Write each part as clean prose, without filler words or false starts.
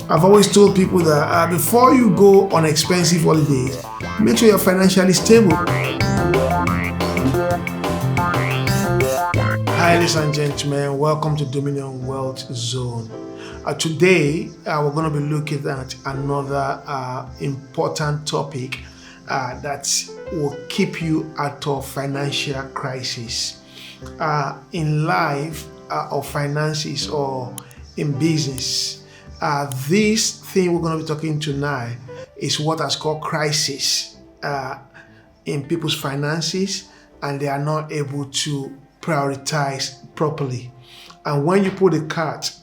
I've always told people that before you go on expensive holidays, make sure you're financially stable. Hi, ladies and gentlemen, welcome to Dominion Wealth Zone. Today, we're going to be looking at another important topic that will keep you out of financial crisis. In life or finances or in business, this thing we're going to be talking tonight is what is called crisis in people's finances, and they are not able to prioritize properly. And when you put the cart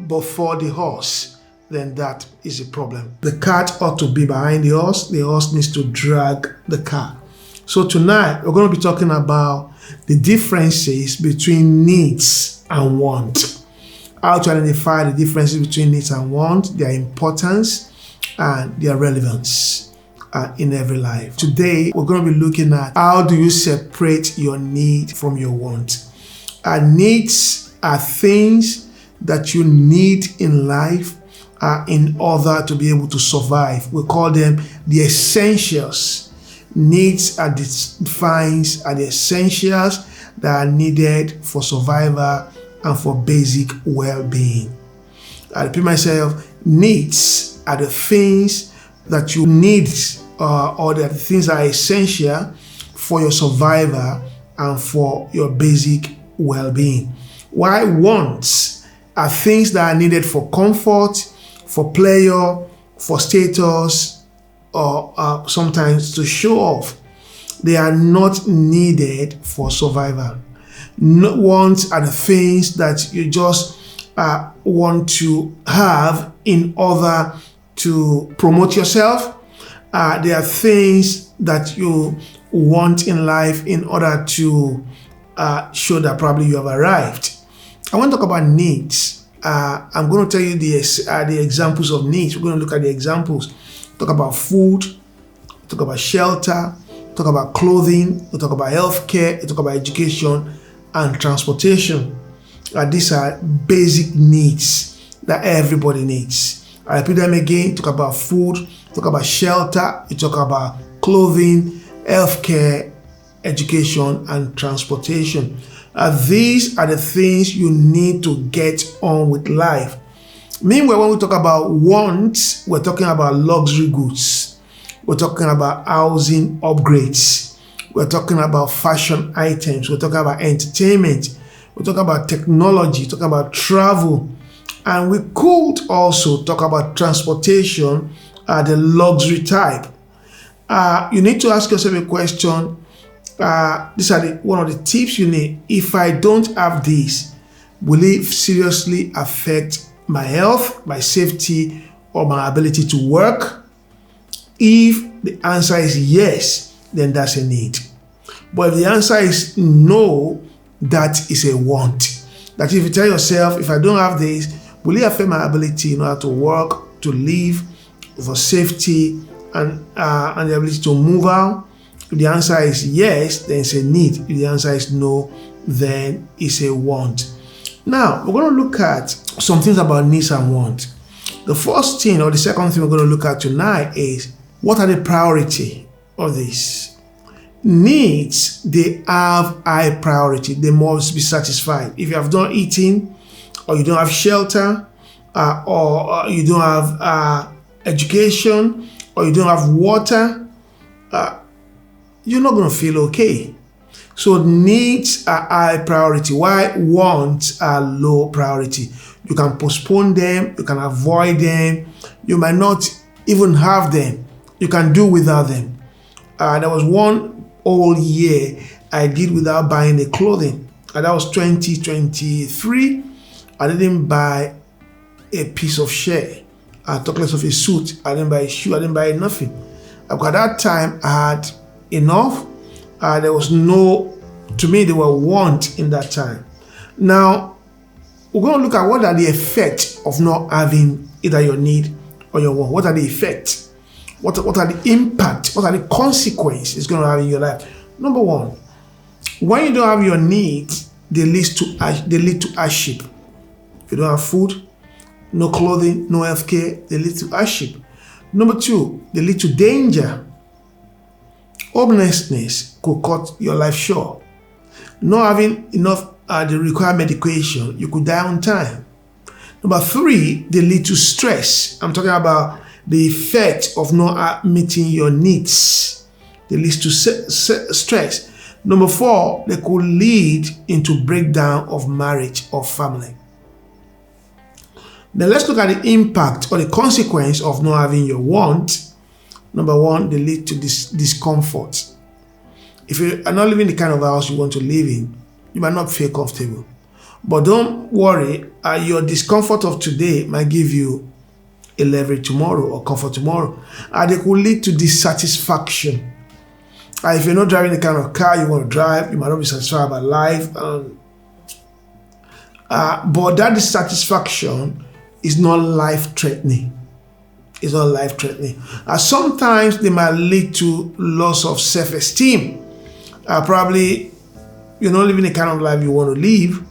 before the horse, then that is a problem. The cart ought to be behind the horse needs to drag the cart. So tonight we're going to be talking about the differences between needs and want. How to identify the differences between needs and want, their importance and their relevance in every life. Today, we're going to be looking at how do you separate your need from your want. Needs are things that you need in life in order to be able to survive. We call them the essentials. Needs are defined as the essentials that are needed for survival and for basic well-being. I repeat myself, needs are the things that you need or the things that are essential for your survival and for your basic well-being. While wants are things that are needed for comfort, for pleasure, for status, or sometimes to show off. They are not needed for survival. Wants are the things that you just want to have in order to promote yourself. They are things that you want in life in order to show that probably you have arrived. I want to talk about needs. I'm going to tell you the examples of needs. We're going to look at the examples. Talk about food, talk about shelter, talk about clothing, we'll talk about healthcare, we'll talk about education and transportation. These are basic needs that everybody needs. I repeat them again. Talk about food, talk about shelter, you talk about clothing, healthcare, education and transportation. These are the things you need to get on with life. Meanwhile, when we talk about wants, we're talking about luxury goods. We're talking about housing upgrades. We're talking about fashion items. We're talking about entertainment. We're talking about technology. We're talking about travel. And we could also talk about transportation, the luxury type. You need to ask yourself a question. These are one of the tips you need. If I don't have this, will it seriously affect my health, my safety, or my ability to work? If the answer is yes, then that's a need. But if the answer is no, that is a want. That if you tell yourself, if I don't have this, will it affect my ability in order to work, to live, for safety, and the ability to move out? If the answer is yes, then it's a need. If the answer is no, then it's a want. Now, we're going to look at some things about needs and wants. The first thing or the second thing we're going to look at tonight is what are the priority of this? Needs, they have high priority. They must be satisfied. If you have not eaten, or you don't have shelter, or you don't have education, or you don't have water, you're not going to feel okay. So needs are high priority, while wants are low priority. You can postpone them, you can avoid them, you might not even have them. You can do without them. There was one whole year I did without buying the clothing. And that was 2023. I didn't buy a piece of shirt. I took less of a suit. I didn't buy a shoe. I didn't buy nothing. Because at that time I had enough. There was no, to me, there were want in that time. Now, we're going to look at what are the effects of not having either your need or your want. What are the effects? What are the impact? What are the consequences it's going to have in your life? Number one, when you don't have your needs, they lead to hardship. If you don't have food, no clothing, no healthcare, they lead to hardship. Number two, they lead to danger. Homelessness could cut your life short. Not having enough the required medication, you could die on time. Number three, they lead to stress. I'm talking about the effect of not meeting your needs. They lead to stress. Number four, they could lead into breakdown of marriage or family. Now let's look at the impact or the consequence of not having your want. Number one, they lead to discomfort. If you are not living the kind of house you want to live in, you might not feel comfortable. But don't worry, your discomfort of today might give you a leverage tomorrow or comfort tomorrow. They could lead to dissatisfaction. If you're not driving the kind of car you want to drive, you might not be satisfied about life. But that dissatisfaction is not life-threatening. It's not life-threatening. Sometimes they might lead to loss of self-esteem. Probably you're not living the kind of life you want to live.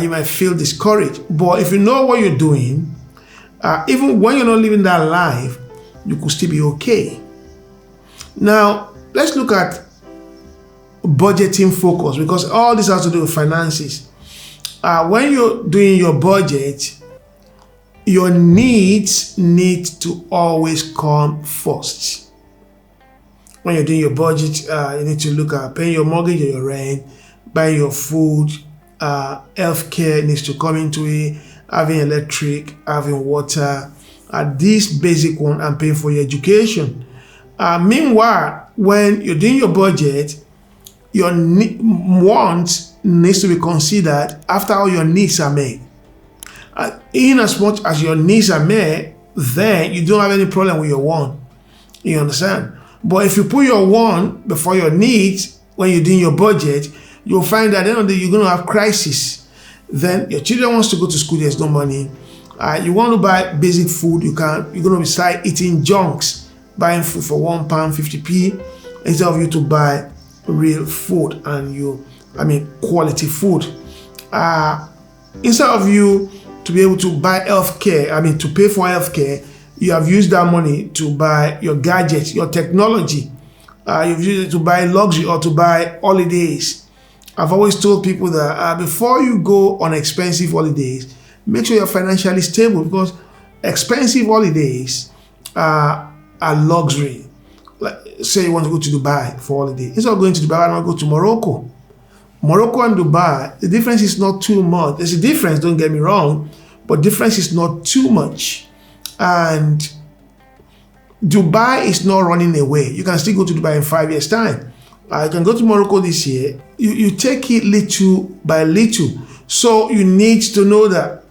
You might feel discouraged. But if you know what you're doing, even when you're not living that life, you could still be okay. Now, let's look at budgeting focus, because all this has to do with finances. When you're doing your budget, your needs need to always come first. When you're doing your budget, you need to look at paying your mortgage or your rent, buying your food, healthcare needs to come into it, having electric, having water, this basic one, and paying for your education. Meanwhile, when you're doing your budget, your wants needs to be considered after all your needs are met. In as much as your needs are met, then you don't have any problem with your want. You understand? But if you put your want before your needs when you're doing your budget, you'll find that at the end of the day, you're going to have crisis. Then your children wants to go to school, there's no money. You want to buy basic food, you can't. You're going to start eating junks, buying food for £1.50 instead of you to buy real food and quality food. Instead of you to be able to buy healthcare, to pay for healthcare, you have used that money to buy your gadgets, your technology. You've used it to buy luxury or to buy holidays. I've always told people that before you go on expensive holidays, make sure you're financially stable, because expensive holidays are luxury. Like, say you want to go to Dubai for holiday. Instead of going to Dubai, why not go to Morocco? Morocco and Dubai, the difference is not too much. There's a difference, don't get me wrong, but difference is not too much. And Dubai is not running away. You can still go to Dubai in 5 years' time. You can go to Morocco this year. You take it little by little. So you need to know that.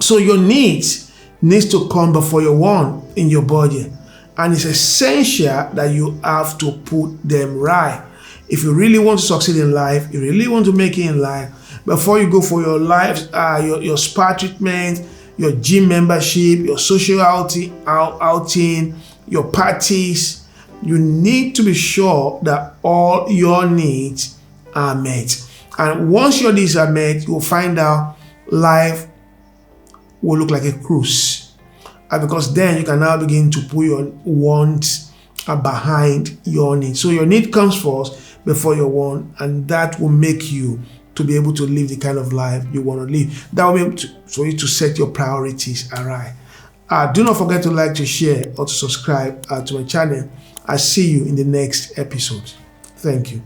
So your needs to come before your want in your budget. And it's essential that you have to put them right. If you really want to succeed in life, you really want to make it in life, before you go for your life, your spa treatment, your gym membership, your social outing, your parties, you need to be sure that all your needs are met. And once your needs are met, you'll find out life will look like a cruise. Because then you can now begin to put your wants behind your needs. So your need comes first before your want, and that will make you to be able to live the kind of life you want to live. That will be able for you to set your priorities right. Do not forget to like, to share, or to subscribe to my channel. I'll see you in the next episode. Thank you.